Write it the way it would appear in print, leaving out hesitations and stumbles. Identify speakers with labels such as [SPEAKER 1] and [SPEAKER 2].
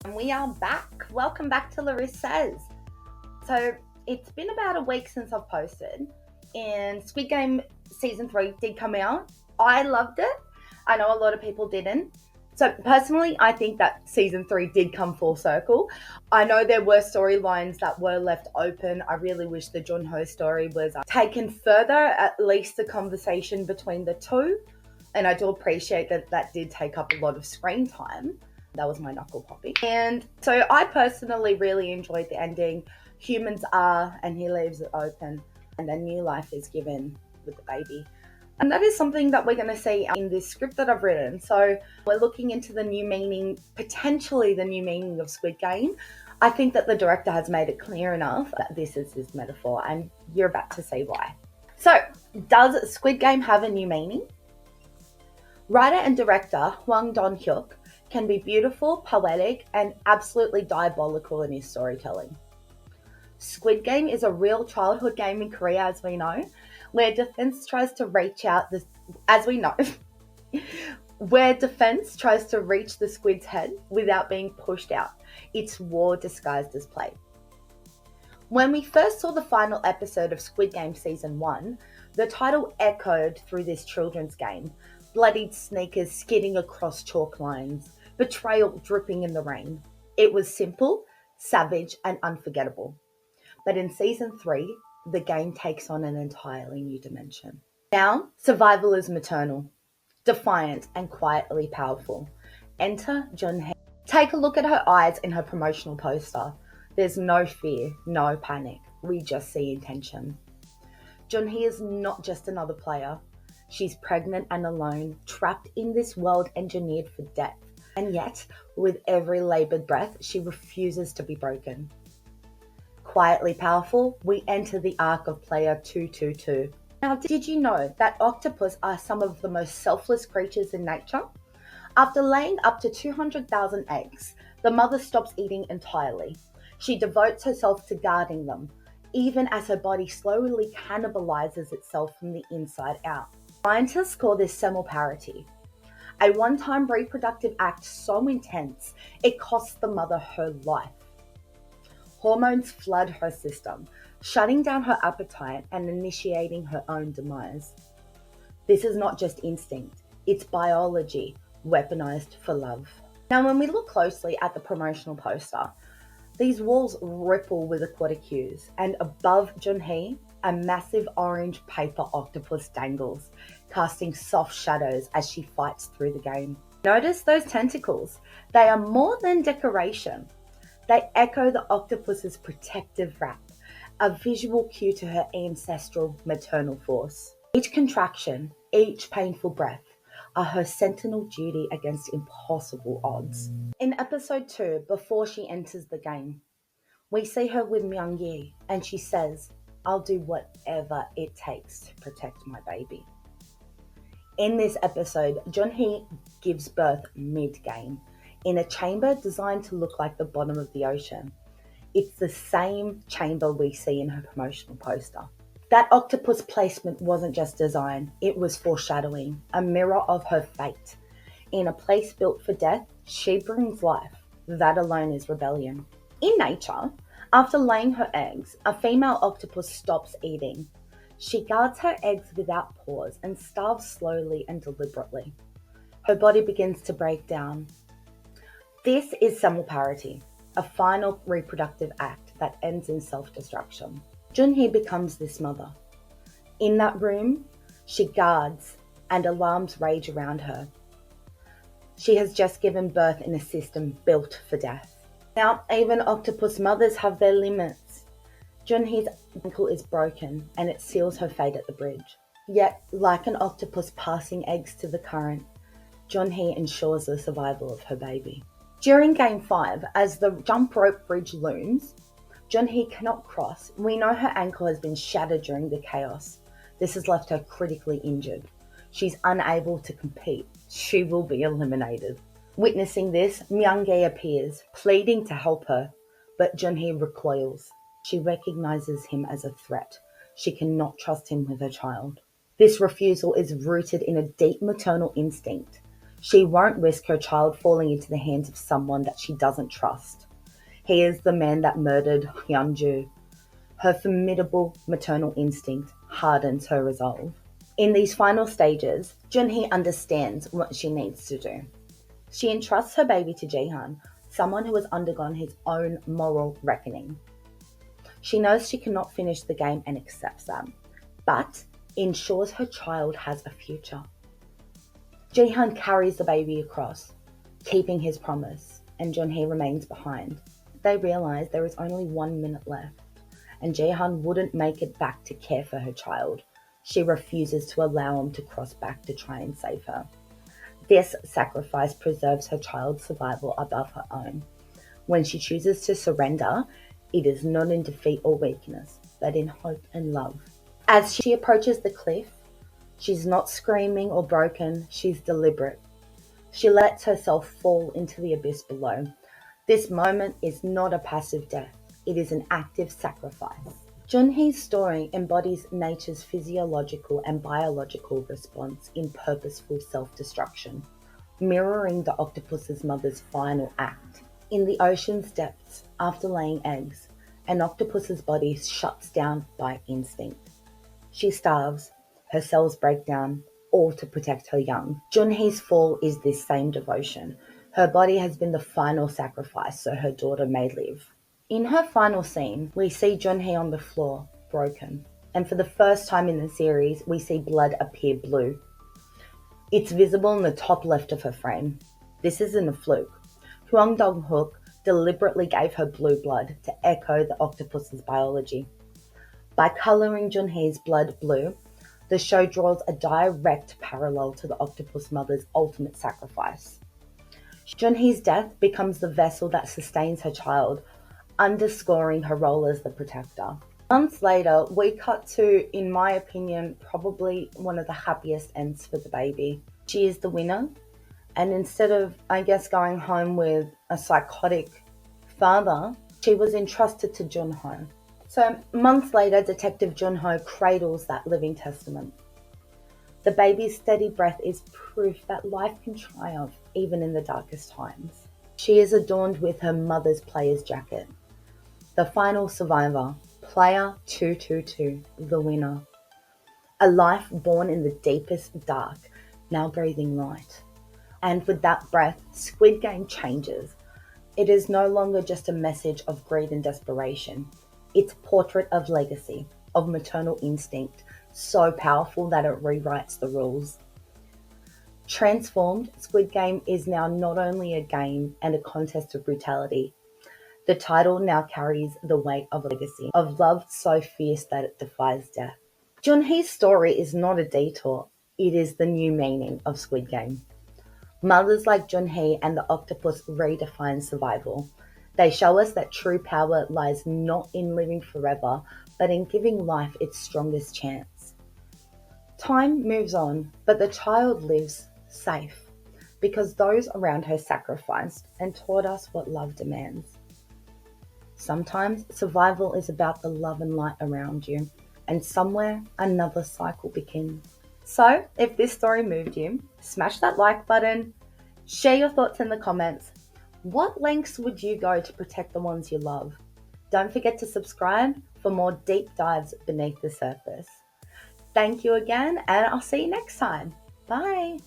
[SPEAKER 1] And we are back. Welcome back to Larissa Says. So it's been about a week since I've posted, and Squid Game season 3 did come out. I loved it. I know a lot of people didn't. So personally, I think that season 3 did come full circle. I know there were storylines that were left open. I really wish the Jun Hee story was taken further, at least the conversation between the two. And I do appreciate that that did take up a lot of screen time. That was my knuckle popping. And so I personally really enjoyed the ending. Humans are, and he leaves it open, and a new life is given with the baby. And that is something that we're going to see in this script that I've written. So we're looking into the new meaning, potentially the new meaning of Squid Game. I think that the director has made it clear enough that this is his metaphor, and you're about to see why. So, does Squid Game have a new meaning? Writer and director Hwang Dong Hyuk can be beautiful, poetic, and absolutely diabolical in his storytelling. Squid Game is a real childhood game in Korea, as we know, where defense tries to reach out the, as we know, where defense tries to reach the squid's head without being pushed out. It's war disguised as play. When we first saw the final episode of Squid Game Season 1, the title echoed through this children's game. Bloodied sneakers skidding across chalk lines, betrayal dripping in the rain. It was simple, savage, and unforgettable. But in Season 3, the game takes on an entirely new dimension. Now, survival is maternal, defiant, and quietly powerful. Enter Jun Hee. Take a look at her eyes in her promotional poster. There's no fear, no panic. We just see intention. Jun Hee is not just another player. She's pregnant and alone, trapped in this world engineered for death. And yet, with every laboured breath, she refuses to be broken. Quietly powerful, we enter the arc of player 222. Now, did you know that octopus are some of the most selfless creatures in nature? After laying up to 200,000 eggs, the mother stops eating entirely. She devotes herself to guarding them, even as her body slowly cannibalizes itself from the inside out. Scientists call this semoparity, a one-time reproductive act so intense it costs the mother her life. Hormones flood her system, shutting down her appetite and initiating her own demise. This is not just instinct, it's biology, weaponized for love. Now, when we look closely at the promotional poster, these walls ripple with aquatic hues, and above Jun Hee, a massive orange paper octopus dangles, casting soft shadows as she fights through the game. Notice those tentacles. They are more than decoration. They echo the octopus's protective wrap, a visual cue to her ancestral maternal force. Each contraction, each painful breath, are her sentinel duty against impossible odds. In episode 2, before she enters the game, we see her with Myung-gi, and she says, "I'll do whatever it takes to protect my baby." In this episode, Jun Hee gives birth mid-game, in a chamber designed to look like the bottom of the ocean. It's the same chamber we see in her promotional poster. That octopus placement wasn't just design, it was foreshadowing, a mirror of her fate. In a place built for death, she brings life. That alone is rebellion. In nature, after laying her eggs, a female octopus stops eating. She guards her eggs without pause and starves slowly and deliberately. Her body begins to break down. This is semoparity, a final reproductive act that ends in self-destruction. Jun Hee becomes this mother. In that room, she guards and alarms rage around her. She has just given birth in a system built for death. Now, even octopus mothers have their limits. Jun Hee's ankle is broken and it seals her fate at the bridge. Yet, like an octopus passing eggs to the current, Jun Hee ensures the survival of her baby. During Game 5, as the jump rope bridge looms, Jun Hee cannot cross. We know her ankle has been shattered during the chaos. This has left her critically injured. She's unable to compete. She will be eliminated. Witnessing this, Myung-gi appears, pleading to help her, but Jun Hee recoils. She recognizes him as a threat. She cannot trust him with her child. This refusal is rooted in a deep maternal instinct. She won't risk her child falling into the hands of someone that she doesn't trust. He is the man that murdered Hyun. Her formidable maternal instinct hardens her resolve. In these final stages, Jun Hee understands what she needs to do. She entrusts her baby to Jaehan, someone who has undergone his own moral reckoning. She knows she cannot finish the game and accepts that, but ensures her child has a future. Jaehan carries the baby across, keeping his promise, and Jun Hee remains behind. They realize there is only 1 minute left, and Jaehan wouldn't make it back to care for her child. She refuses to allow him to cross back to try and save her. This sacrifice preserves her child's survival above her own. When she chooses to surrender, it is not in defeat or weakness, but in hope and love. As she approaches the cliff, she's not screaming or broken, she's deliberate. She lets herself fall into the abyss below. This moment is not a passive death, it is an active sacrifice. Jun Hee's story embodies nature's physiological and biological response in purposeful self-destruction, mirroring the octopus's mother's final act. In the ocean's depths, after laying eggs, an octopus's body shuts down by instinct. She starves, her cells break down, all to protect her young. Jun Hee's fall is this same devotion. Her body has been the final sacrifice so her daughter may live. In her final scene, we see Jun Hee on the floor, broken. And for the first time in the series, we see blood appear blue. It's visible in the top left of her frame. This isn't a fluke. Hwang Dong Hyuk deliberately gave her blue blood to echo the octopus's biology. By colouring Jun Hee's blood blue, the show draws a direct parallel to the octopus mother's ultimate sacrifice. Jun Hee's death becomes the vessel that sustains her child, underscoring her role as the protector. Months later, we cut to, in my opinion, probably one of the happiest ends for the baby. She is the winner, and instead of, going home with a psychotic father, she was entrusted to Jun Ho. So months later, Detective Jun Ho cradles that living testament. The baby's steady breath is proof that life can triumph even in the darkest times. She is adorned with her mother's player's jacket. The final survivor, player 222, the winner. A life born in the deepest dark, now breathing light. And with that breath, Squid Game changes. It is no longer just a message of greed and desperation. It's a portrait of legacy, of maternal instinct, so powerful that it rewrites the rules. Transformed, Squid Game is now not only a game and a contest of brutality. The title now carries the weight of a legacy, of love so fierce that it defies death. Jun Hee's story is not a detour, it is the new meaning of Squid Game. Mothers like Jun Hee and the octopus redefine survival. They show us that true power lies not in living forever, but in giving life its strongest chance. Time moves on, but the child lives safe, because those around her sacrificed and taught us what love demands. Sometimes survival is about the love and light around you, and somewhere another cycle begins. So, if this story moved you, smash that like button, share your thoughts in the comments. What lengths would you go to protect the ones you love? Don't forget to subscribe for more deep dives beneath the surface. Thank you again, and I'll see you next time. Bye.